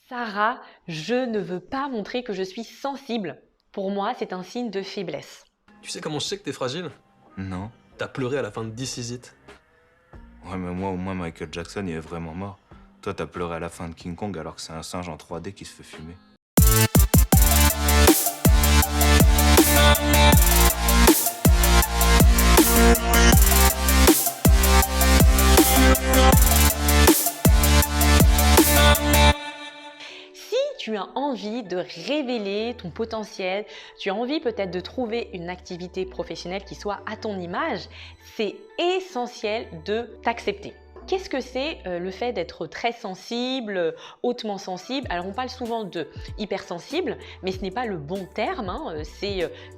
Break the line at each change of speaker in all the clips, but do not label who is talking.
Sarah, je ne veux pas montrer que je suis sensible. Pour moi, c'est un signe de faiblesse.
Tu sais comment je sais que t'es fragile?
Non.
T'as pleuré à la fin de This Is It.
Ouais, mais moi, au moins, Michael Jackson, il est vraiment mort. Toi, t'as pleuré à la fin de King Kong alors que c'est un singe en 3D qui se fait fumer.
Si tu as envie de révéler ton potentiel, tu as envie peut-être de trouver une activité professionnelle qui soit à ton image, c'est essentiel de t'accepter. Qu'est-ce que c'est le fait d'être très sensible, hautement sensible? Alors on parle souvent de hypersensible, mais ce n'est pas le bon terme.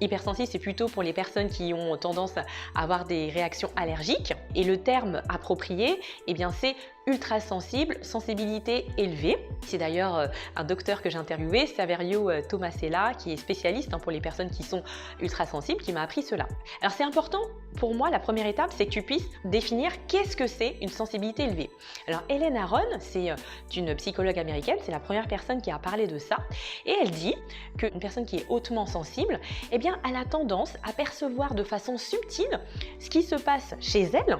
Hypersensible, c'est plutôt pour les personnes qui ont tendance à avoir des réactions allergiques. Et le terme approprié, eh bien c'est ultra sensible, sensibilité élevée. C'est d'ailleurs un docteur que j'ai interviewé, Saverio Tomasella, qui est spécialiste pour les personnes qui sont ultra sensibles, qui m'a appris cela. Alors c'est important pour moi, la première étape, c'est que tu puisses définir qu'est-ce que c'est une sensibilité élevée. Alors Helen Aron, c'est une psychologue américaine, c'est la première personne qui a parlé de ça, et elle dit qu'une personne qui est hautement sensible, eh bien, elle a tendance à percevoir de façon subtile ce qui se passe chez elle,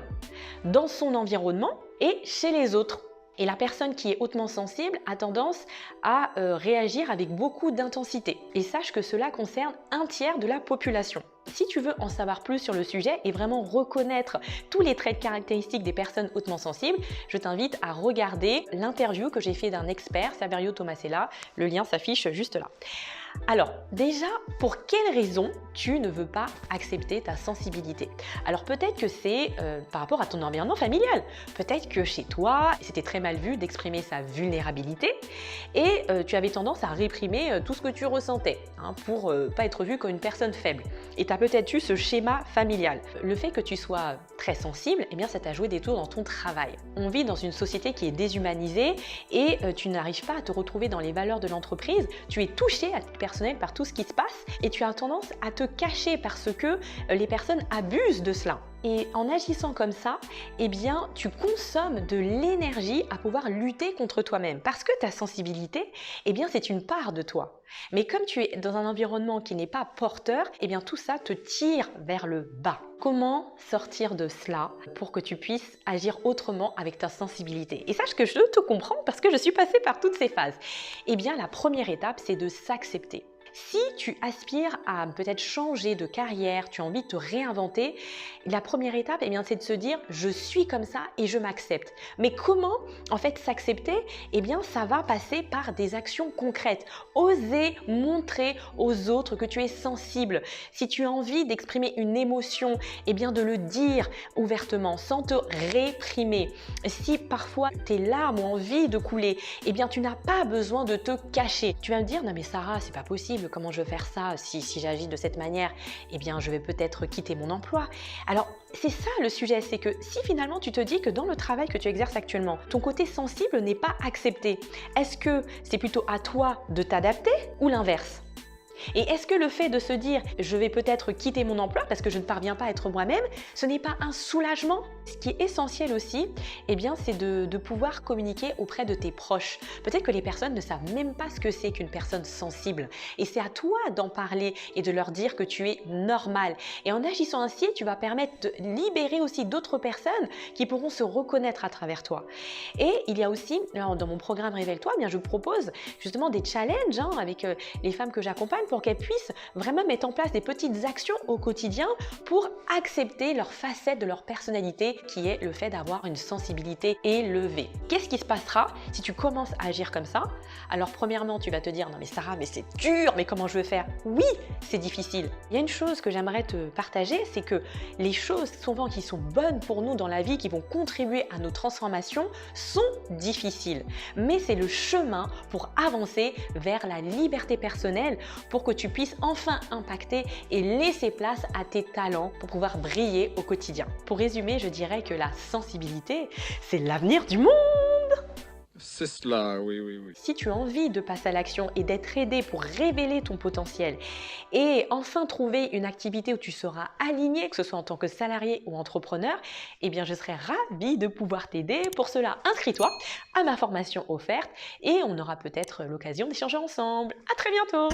dans son environnement et chez les autres. Et la personne qui est hautement sensible a tendance à réagir avec beaucoup d'intensité. Et sache que cela concerne un tiers de la population. Si tu veux en savoir plus sur le sujet et vraiment reconnaître tous les traits caractéristiques des personnes hautement sensibles, je t'invite à regarder l'interview que j'ai fait d'un expert, Saverio Tomasella. Le lien s'affiche juste là. Alors déjà, pour quelles raisons tu ne veux pas accepter ta sensibilité? Alors peut-être que c'est par rapport à ton environnement familial. Peut-être que chez toi, c'était très mal vu d'exprimer sa vulnérabilité et tu avais tendance à réprimer tout ce que tu ressentais pour pas être vu comme une personne faible. Et tu as peut-être eu ce schéma familial. Le fait que tu sois très sensible, eh bien ça t'a joué des tours dans ton travail. On vit dans une société qui est déshumanisée et tu n'arrives pas à te retrouver dans les valeurs de l'entreprise. Tu es touché à titre personnel par tout ce qui se passe et tu as tendance à te cacher parce que les personnes abusent de cela. Et en agissant comme ça, eh bien, tu consommes de l'énergie à pouvoir lutter contre toi-même. Parce que ta sensibilité, eh bien, c'est une part de toi. Mais comme tu es dans un environnement qui n'est pas porteur, eh bien, tout ça te tire vers le bas. Comment sortir de cela pour que tu puisses agir autrement avec ta sensibilité? Et sache que je te comprends parce que je suis passée par toutes ces phases. Eh bien, la première étape, c'est de s'accepter. Si tu aspires à peut-être changer de carrière, tu as envie de te réinventer, la première étape, eh bien, c'est de se dire « je suis comme ça et je m'accepte ». Mais comment en fait s'accepter? Eh bien, ça va passer par des actions concrètes. Oser montrer aux autres que tu es sensible. Si tu as envie d'exprimer une émotion, eh bien, de le dire ouvertement sans te réprimer. Si parfois tes larmes ont envie de couler, eh bien, tu n'as pas besoin de te cacher. Tu vas me dire « non mais Sarah, c'est pas possible. Comment je vais faire ça si j'agis de cette manière? Eh bien, je vais peut-être quitter mon emploi. » Alors, c'est ça le sujet, c'est que si finalement tu te dis que dans le travail que tu exerces actuellement, ton côté sensible n'est pas accepté, est-ce que c'est plutôt à toi de t'adapter ou l'inverse? Et est-ce que le fait de se dire « je vais peut-être quitter mon emploi parce que je ne parviens pas à être moi-même », ce n'est pas un soulagement? Ce qui est essentiel aussi, eh bien, c'est de pouvoir communiquer auprès de tes proches. Peut-être que les personnes ne savent même pas ce que c'est qu'une personne sensible. Et c'est à toi d'en parler et de leur dire que tu es normal. Et en agissant ainsi, tu vas permettre de libérer aussi d'autres personnes qui pourront se reconnaître à travers toi. Et il y a aussi, dans mon programme Révèle-toi, eh bien, je propose justement des challenges avec les femmes que j'accompagne pour qu'elles puissent vraiment mettre en place des petites actions au quotidien pour accepter leur facette de leur personnalité qui est le fait d'avoir une sensibilité élevée. Qu'est-ce qui se passera si tu commences à agir comme ça? Alors premièrement, tu vas te dire « non mais Sarah, mais c'est dur, mais comment je vais faire ?» Oui, c'est difficile. Il y a une chose que j'aimerais te partager, c'est que les choses souvent qui sont bonnes pour nous dans la vie, qui vont contribuer à nos transformations, sont difficiles. Mais c'est le chemin pour avancer vers la liberté personnelle, pour que tu puisses enfin impacter et laisser place à tes talents pour pouvoir briller au quotidien. Pour résumer, je dirais que la sensibilité, c'est l'avenir du monde.
C'est cela, oui, oui, oui.
Si tu as envie de passer à l'action et d'être aidé pour révéler ton potentiel et enfin trouver une activité où tu seras aligné, que ce soit en tant que salarié ou entrepreneur, eh bien je serai ravie de pouvoir t'aider. Pour cela, inscris-toi à ma formation offerte et on aura peut-être l'occasion d'échanger ensemble. À très bientôt!